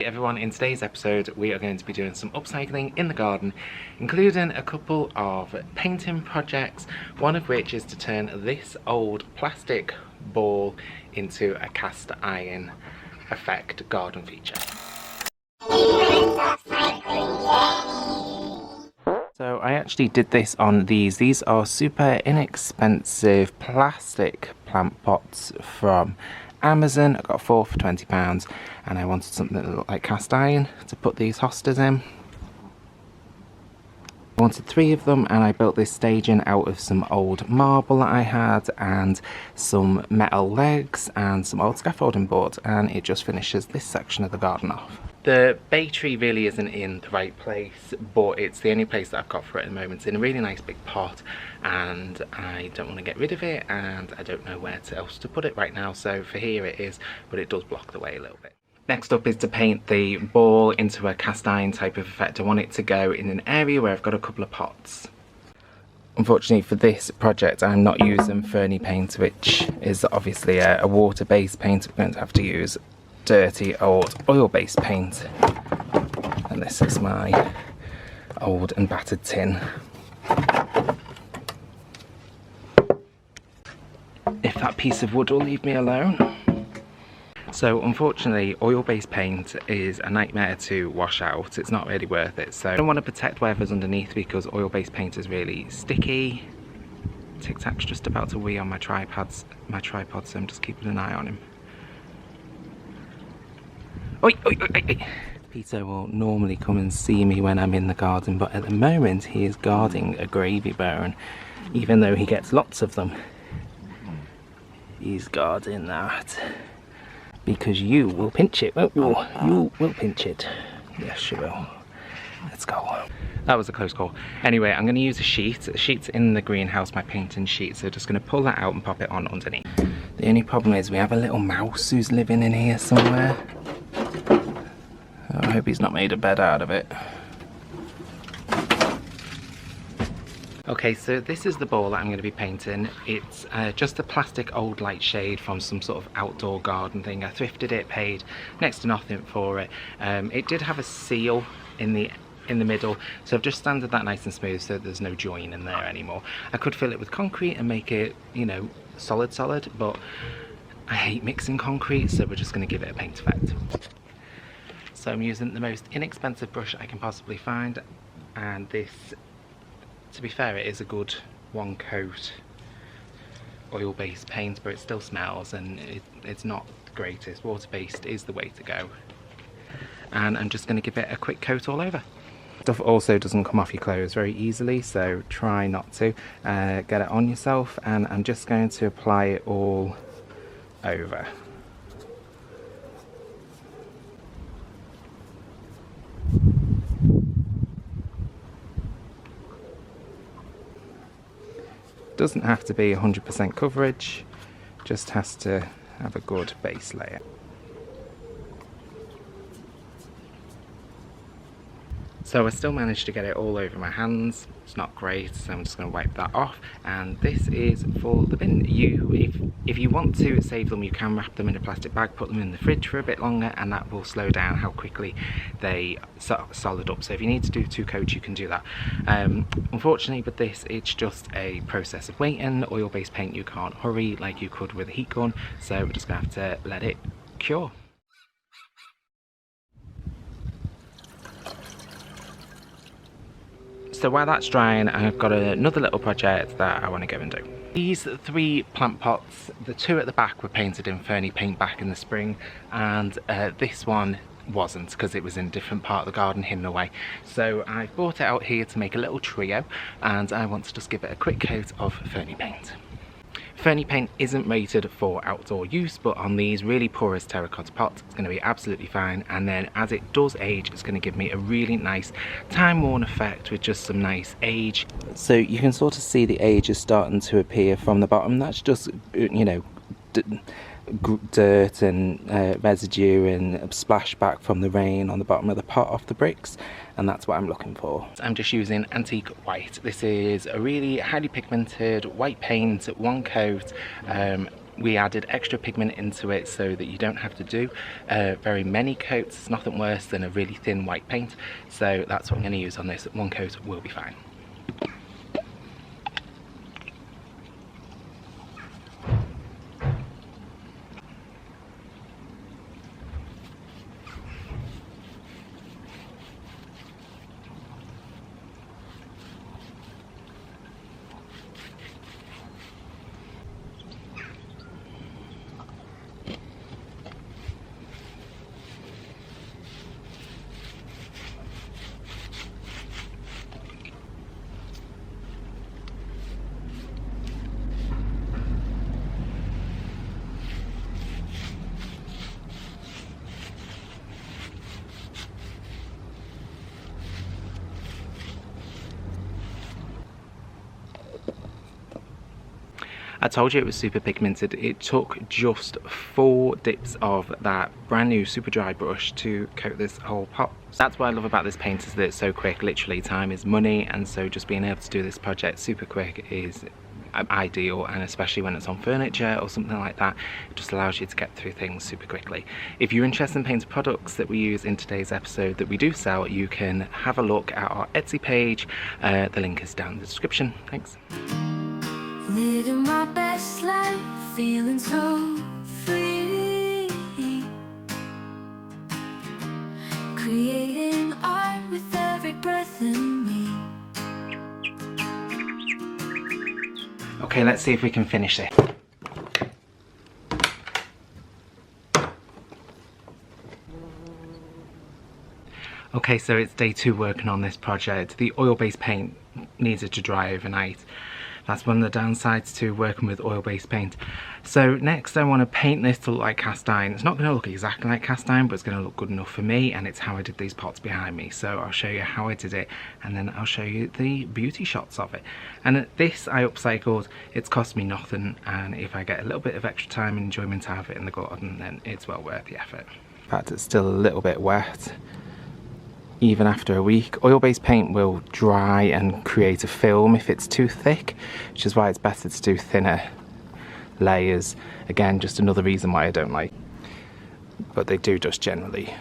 Hey everyone, in today's episode we are going to be doing some upcycling in the garden, including a couple of painting projects, one of which is to turn this old plastic ball into a cast iron effect garden feature. So I actually did this on these are super inexpensive plastic plant pots from Amazon. I got 4 for £20 and I wanted something that looked like cast iron to put these hostas in. I wanted 3 of them and I built this staging out of some old marble that I had and some metal legs and some old scaffolding board, and it just finishes this section of the garden off. The bay tree really isn't in the right place, but it's the only place that I've got for it at the moment. It's in a really nice big pot and I don't want to get rid of it and I don't know where else to put it right now, so for here it is, but it does block the way a little bit. Next up is to paint the ball into a cast iron type of effect. I want it to go in an area where I've got a couple of pots. Unfortunately for this project I'm not using Ferny paint, which is obviously a water-based paint. I'm going to have to use dirty old oil-based paint, and this is my old and battered tin. If that piece of wood will leave me alone. So unfortunately oil-based paint is a nightmare to wash out. It's not really worth it, so I don't want to protect whatever's underneath because oil-based paint is really sticky. Tic Tac's just about to wee on my tripod, so I'm just keeping an eye on him. Oi, oi, oi, oi, oi. Peter will normally come and see me when I'm in the garden, but at the moment he is guarding a gravy bone, even though he gets lots of them. He's guarding that because you will pinch it, won't you? You will pinch it. Yes, you will. Let's go. That was a close call. Anyway, I'm going to use a sheet. The sheet's in the greenhouse, my painting sheet, so just going to pull that out and pop it on underneath. The only problem is we have a little mouse who's living in here somewhere. I hope he's not made a bed out of it. Okay, so this is the ball that I'm going to be painting. It's just a plastic old light shade from some sort of outdoor garden thing. I thrifted it, paid next to nothing for it. It did have a seal in the middle, so I've just sanded that nice and smooth so there's no join in there anymore. I could fill it with concrete and make it, you know, solid, but I hate mixing concrete, so we're just going to give it a paint effect. So I'm using the most inexpensive brush I can possibly find, and this, to be fair, it is a good one coat oil-based paint, but it still smells and it's not the greatest. Water-based is the way to go. And I'm just going to give it a quick coat all over. Stuff also doesn't come off your clothes very easily, so try not to. Get it on yourself, and I'm just going to apply it all over. Doesn't have to be 100% coverage, just has to have a good base layer. So I still managed to get it all over my hands. It's not great, so I'm just going to wipe that off. And this is for the bin. If you want to save them, you can wrap them in a plastic bag, put them in the fridge for a bit longer, and that will slow down how quickly they solid up. So if you need to do 2 coats, you can do that. Unfortunately with this, it's just a process of waiting. Oil-based paint you can't hurry like you could with a heat gun, so we're just going to have to let it cure. So while that's drying, I've got another little project that I want to go and do. These 3 plant pots, the 2 at the back were painted in Ferny paint back in the spring, and this one wasn't because it was in a different part of the garden hidden away. So I brought it out here to make a little trio, and I want to just give it a quick coat of Ferny paint. Ferny paint isn't rated for outdoor use, but on these really porous terracotta pots it's going to be absolutely fine, and then as it does age it's going to give me a really nice time-worn effect with just some nice age. So you can sort of see the age is starting to appear from the bottom. That's just, you know, dirt and residue and a splashback from the rain on the bottom of the pot off the bricks, and that's what I'm looking for. I'm just using antique white. This is a really highly pigmented white paint, one coat, We added extra pigment into it so that you don't have to do very many coats. It's nothing worse than a really thin white paint, so that's what I'm going to use on this. One coat will be fine. I told you it was super pigmented. It took just 4 dips of that brand new super dry brush to coat this whole pot. That's what I love about this paint, is that it's so quick. Literally, time is money, and so just being able to do this project super quick is ideal, and especially when it's on furniture or something like that, it just allows you to get through things super quickly. If you're interested in painted products that we use in today's episode that we do sell, you can have a look at our Etsy page. The link is down in the description. Thanks. Living my best life, feeling so free. Creating art with every breath in me. Okay, let's see if we can finish it. Okay, so it's day 2 working on this project. The oil-based paint needed to dry overnight. That's one of the downsides to working with oil-based paint. So next I want to paint this to look like cast iron. It's not going to look exactly like cast iron, but it's going to look good enough for me, and it's how I did these pots behind me. So I'll show you how I did it, and then I'll show you the beauty shots of it. And this I upcycled. It's cost me nothing, and if I get a little bit of extra time and enjoyment out of it in the garden, then it's well worth the effort. In fact, it's still a little bit wet. Even after a week, oil-based paint will dry and create a film if it's too thick, which is why it's better to do thinner layers. Again, just another reason why I don't like. But they do just generally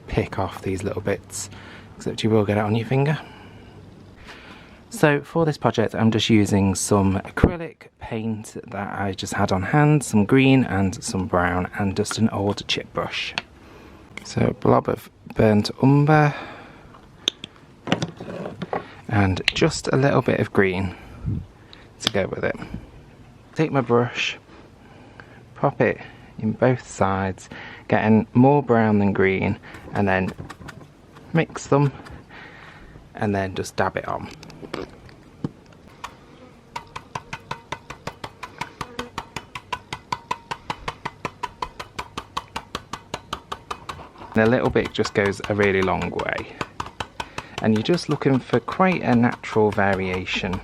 pick off these little bits, except you will get it on your finger. So for this project, I'm just using some acrylic paint that I just had on hand, some green and some brown, and just an old chip brush. So a blob of burnt umber and just a little bit of green to go with it. Take my brush, pop it in both sides, getting more brown than green, and then mix them and then just dab it on. And a little bit just goes a really long way. And you're just looking for quite a natural variation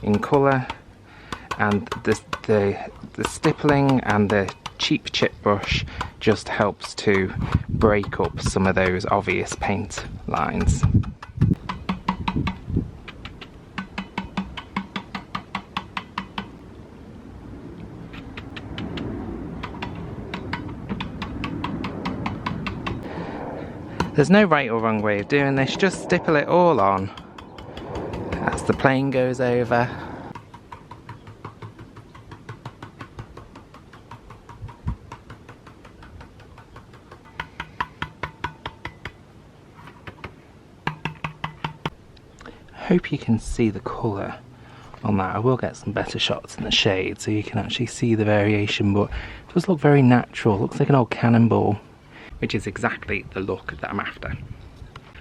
in colour, and the stippling and the cheap chip brush just helps to break up some of those obvious paint lines. There's no right or wrong way of doing this, just stipple it all on as the plane goes over. I hope you can see the colour on that. I will get some better shots in the shade so you can actually see the variation, but it does look very natural. It looks like an old cannonball, which is exactly the look that I'm after.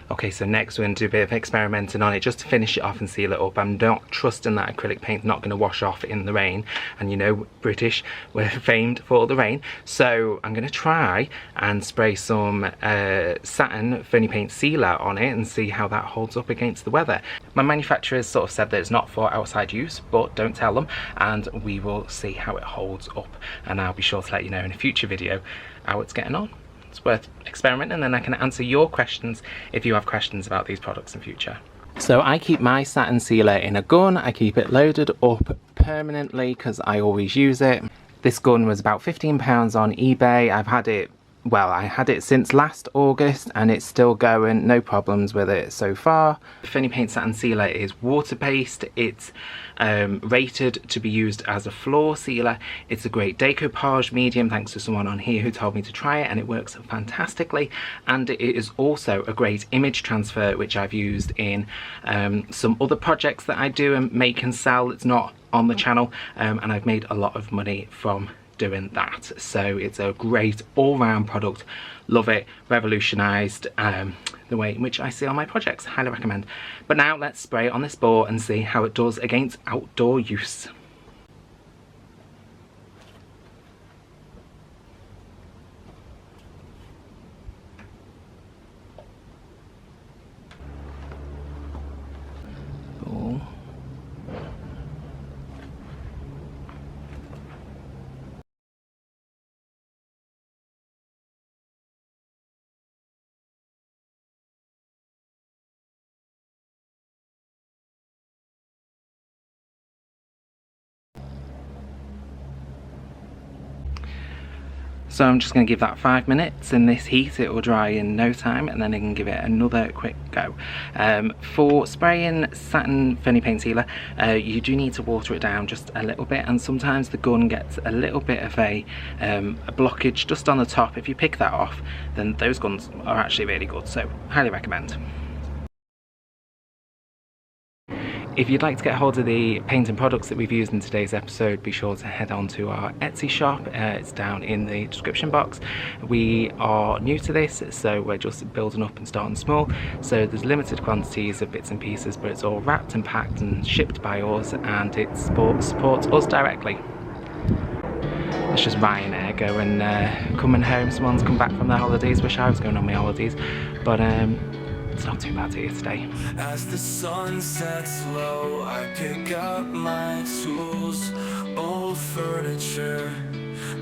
Okay, so next we're going to do a bit of experimenting on it just to finish it off and seal it up. I'm not trusting that acrylic paint's not going to wash off in the rain, and you know, British, we're famed for the rain. So I'm going to try and spray some satin Ferny Paint sealer on it and see how that holds up against the weather. My manufacturers sort of said that it's not for outside use, but don't tell them, and we will see how it holds up, and I'll be sure to let you know in a future video how it's getting on. It's worth experimenting, and then I can answer your questions if you have questions about these products in future. So I keep my satin sealer in a gun. I keep it loaded up permanently because I always use it. This gun was about £15 on eBay. I've had it, well, I had it since last August and it's still going, no problems with it so far. Fenny Paint Satin Sealer is water-based. It's rated to be used as a floor sealer. It's a great decoupage medium, thanks to someone on here who told me to try it, and it works fantastically. And it is also a great image transfer, which I've used in some other projects that I do and make and sell. It's not on the channel, and I've made a lot of money from doing that. So it's a great all-round product. Love it. Revolutionised the way in which I seal my projects. Highly recommend. But now let's spray it on this board and see how it does against outdoor use. Cool. So I'm just going to give that 5 minutes in this heat. It will dry in no time, and then I can give it another quick go. For spraying satin Fenny Paint Sealer, you do need to water it down just a little bit, and sometimes the gun gets a little bit of a blockage just on the top. If you pick that off, then those guns are actually really good, so highly recommend. If you'd like to get hold of the paint and products that we've used in today's episode, be sure to head on to our Etsy shop. It's down in the description box. We are new to this, so we're just building up and starting small. So there's limited quantities of bits and pieces, but it's all wrapped and packed and shipped by us, and it supports us directly. It's just Ryanair going, coming home. Someone's come back from their holidays. Wish I was going on my holidays, but it's not too bad here today. As the sun sets low, I pick up my tools, old furniture,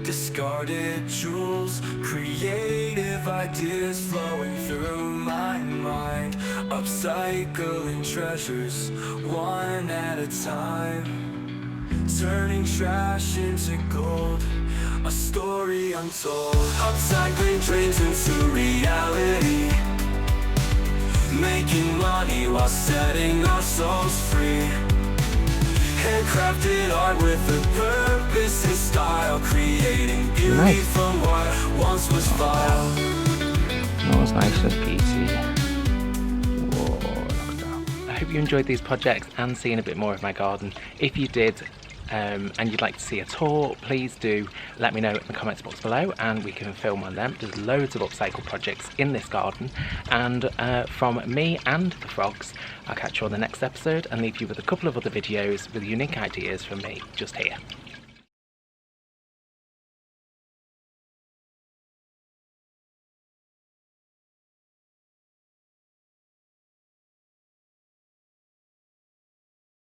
discarded jewels, creative ideas flowing through my mind, upcycling treasures one at a time, turning trash into gold, a story untold, upcycling dreams into reality, making money while setting our souls free. Handcrafted art with a purpose and style, creating beauty from what once was vile. That was nice and peachy. Whoa, look at that. I hope you enjoyed these projects and seeing a bit more of my garden. If you did, and you'd like to see a tour, please do let me know in the comments box below and we can film on them. There's loads of upcycle projects in this garden, and from me and the frogs, I'll catch you on the next episode and leave you with a couple of other videos with unique ideas from me just here.